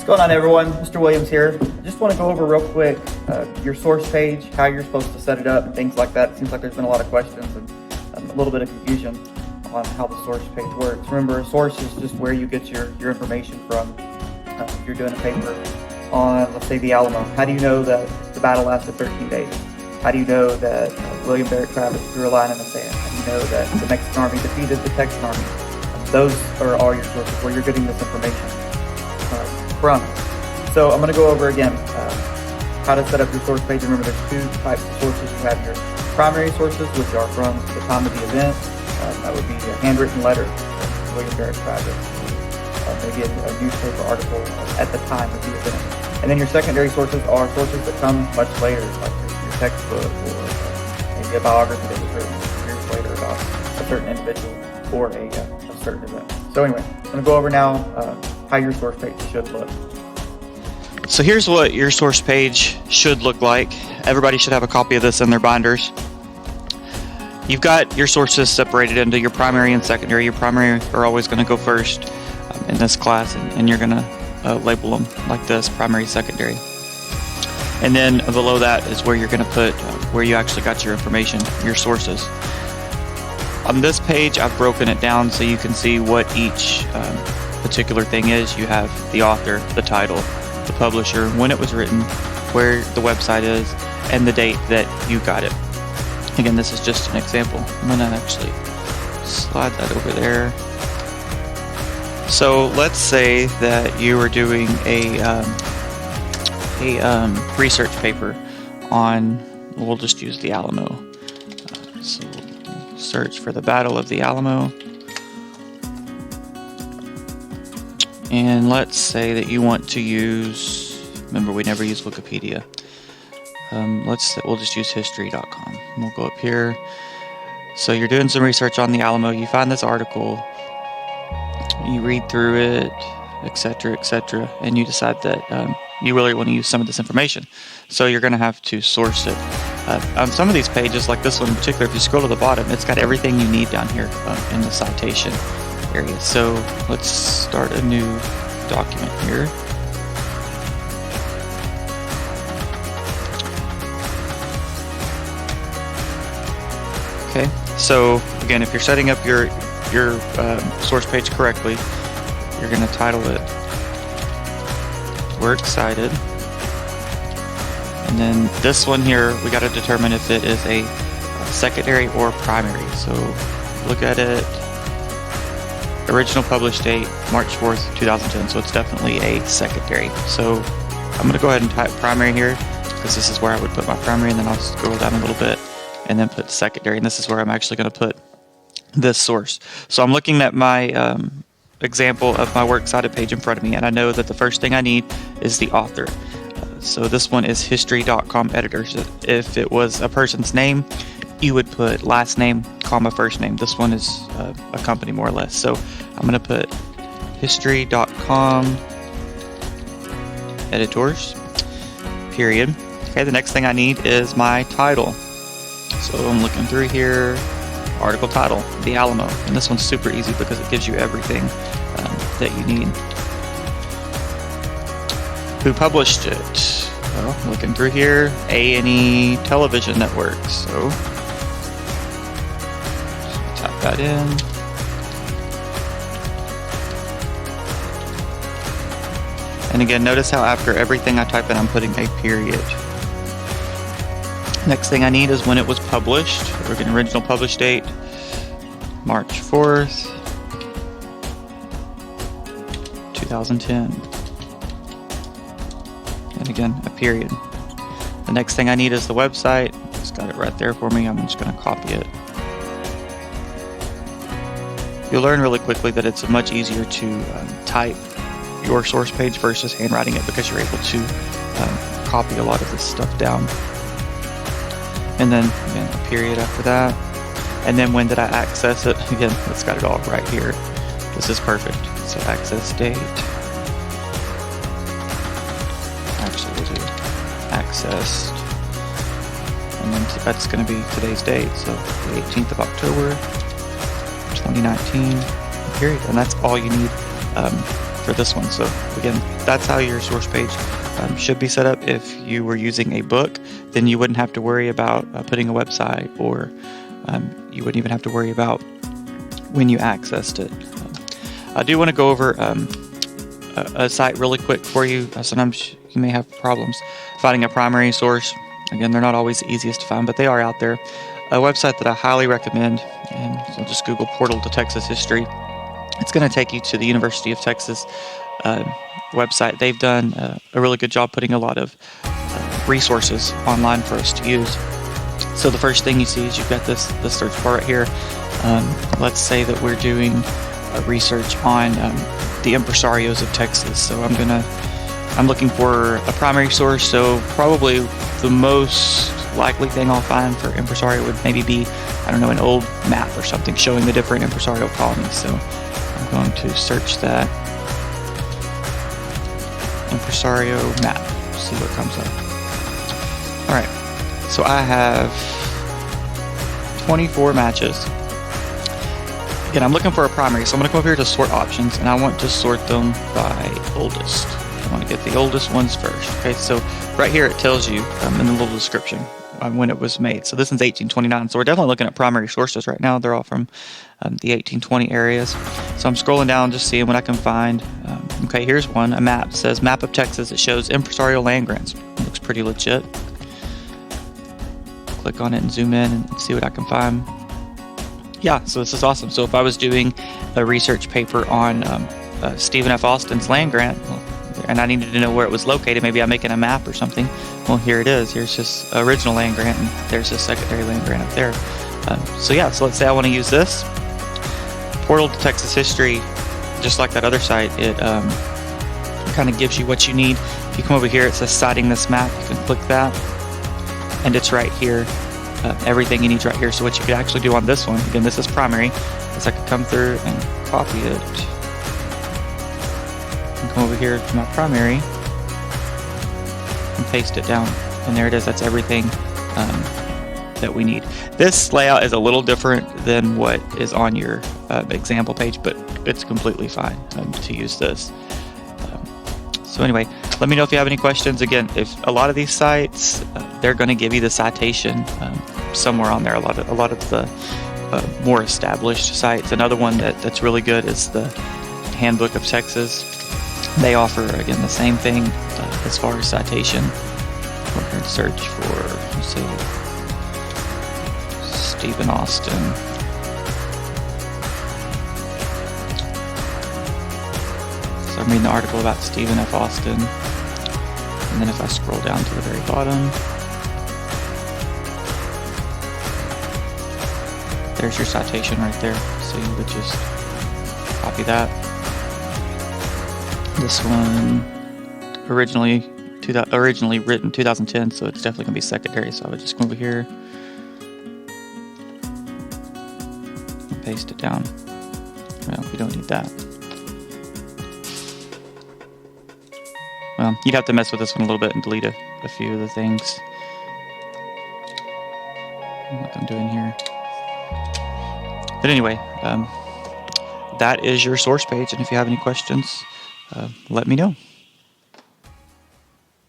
What's going on, everyone? Mr. Williams here. I just want to go over real quick your source page, how you're supposed to set it up, and things like that. It seems like there's been a lot of questions and a little bit of confusion on how the source page works. Remember, a source is just where you get your information from. If you're doing a paper on, let's say, the Alamo, how do you know that the battle lasted 13 days? How do you know that William Barrett Travis drew a line in the sand? How do you know that the Mexican army defeated the Texan army? Those are all your sources where you're getting this information from. So I'm going to go over again how to set up your source page. Remember, there's two types of sources. You have your primary sources, which are from the time of the event. That would be a handwritten letter from William Barrett Travis, maybe a newspaper article at the time of the event. And then your secondary sources are sources that come much later, like your textbook or maybe a biography that was written years later about a certain individual or a certain event. So anyway, I'm going to go over now how your source page should look. So here's what your source page should look like. Everybody should have a copy of this in their binders. You've got your sources separated into your primary and secondary. Your primary are always going to go first in this class, and you're going to label them like this: primary, secondary. And then below that is where you're going to put where you actually got your information, your sources. On this page, I've broken it down so you can see what each particular thing is. You have the author, the title, the publisher, when it was written, where the website is, and the date that you got it. Again, this is just an example. I'm going to actually slide that over there. So let's say that you were doing a research paper on, we'll just use the Alamo. So search for the Battle of the Alamo. And let's say that you want to use, remember we never use Wikipedia. We'll just use history.com. We'll go up here. So you're doing some research on the Alamo. You find this article. You read through it, etc., and you decide that you really want to use some of this information. So you're going to have to source it. On some of these pages, like this one in particular, if you scroll to the bottom, it's got everything you need down here in the citation area. So let's start a new document here. Okay, so again, if you're setting up your source page correctly, you're going to title it "We're Excited," and then this one here, we got to determine if it is a secondary or primary. So look at it. Original published date March 4th, 2010. So it's definitely a secondary. So I'm going to go ahead and type primary here because this is where I would put my primary, and then I'll scroll down a little bit and then put secondary, and this is where I'm actually going to put this source. So I'm looking at my example of my works cited page in front of me, and I know that the first thing I need is the author. So this one is history.com editor. So if it was a person's name, you would put last name, comma, first name. This one is a company, more or less. So I'm going to put history.com editors, period. Okay, the next thing I need is my title. So I'm looking through here, article title, The Alamo. And this one's super easy because it gives you everything that you need. Who published it? Well, looking through here, A&E Television Network. So type that in. And again, notice how after everything I type in, I'm putting a period. Next thing I need is when it was published. We're getting original published date, March 4th, 2010. And again, a period. The next thing I need is the website. It's got it right there for me. I'm just going to copy it. You'll learn really quickly that it's much easier to type your source page versus handwriting it because you're able to copy a lot of this stuff down. And then again, a period after that. And then when did I access it? Again, it's got it all right here. This is perfect. So access date. Actually, we'll do accessed. And then that's going to be today's date. So the 18th of October, 2019, period. And that's all you need for this one. So again, that's how your source page should be set up. If you were using a book, then you wouldn't have to worry about putting a website, or you wouldn't even have to worry about when you accessed it. I do want to go over a site really quick for you. Sometimes you may have problems finding a primary source. Again, they're not always the easiest to find, but they are out there. A website that I highly recommend, and so just Google Portal to Texas History. It's going to take you to the University of Texas website. They've done a really good job putting a lot of resources online for us to use. So the first thing you see is you've got this search bar right here. Let's say that we're doing research on the impresarios of Texas. So I'm looking for a primary source. So probably the most likely thing I'll find for impresario would maybe be, I don't know, an old map or something showing the different impresario colonies. So I'm going to search that impresario map, see what comes up. All right, so I have 24 matches. Again, I'm looking for a primary, so I'm going to come over here to sort options, and I want to sort them by oldest. I want to get the oldest ones first. Okay, so right here it tells you in the little description when it was made. So this one's 1829, so we're definitely looking at primary sources right now. They're all from the 1820 areas. So I'm scrolling down, just seeing what I can find. Okay, here's one, a map. It says Map of Texas. It shows impresario land grants. It looks pretty legit. Click on it and zoom in and see what I can find. Yeah, so this is awesome. So if I was doing a research paper on Stephen F. Austin's land grant, and I needed to know where it was located, maybe I'm making a map or something. Well, here it is. Here's his original land grant, and there's his secondary land grant up there. So let's say I want to use this. Portal to Texas History, just like that other site, it kind of gives you what you need. If you come over here, it says citing this map. You can click that, and it's right here. Everything you need right here. So what you could actually do on this one, again, this is primary, is I could come through and copy it and come over here to my primary and paste it down. And there it is. That's everything that we need. This layout is a little different than what is on your example page, but it's completely fine to use this. So anyway, let me know if you have any questions. Again, if a lot of these sites, they're going to give you the citation somewhere on there. A lot of the more established sites. Another one that's really good is the Handbook of Texas. They offer, again, the same thing as far as citation. We're going to search for, let's see, Stephen Austin. So I'm reading the article about Stephen F. Austin, and then if I scroll down to the very bottom, there's your citation right there. So you would just copy that. This one originally written 2010, so it's definitely gonna be secondary. So I would just come over here and paste it down. Well, we don't need that. Well, you'd have to mess with this one a little bit and delete a few of the things. Like I'm doing here. But anyway, that is your source page, and if you have any questions, let me know.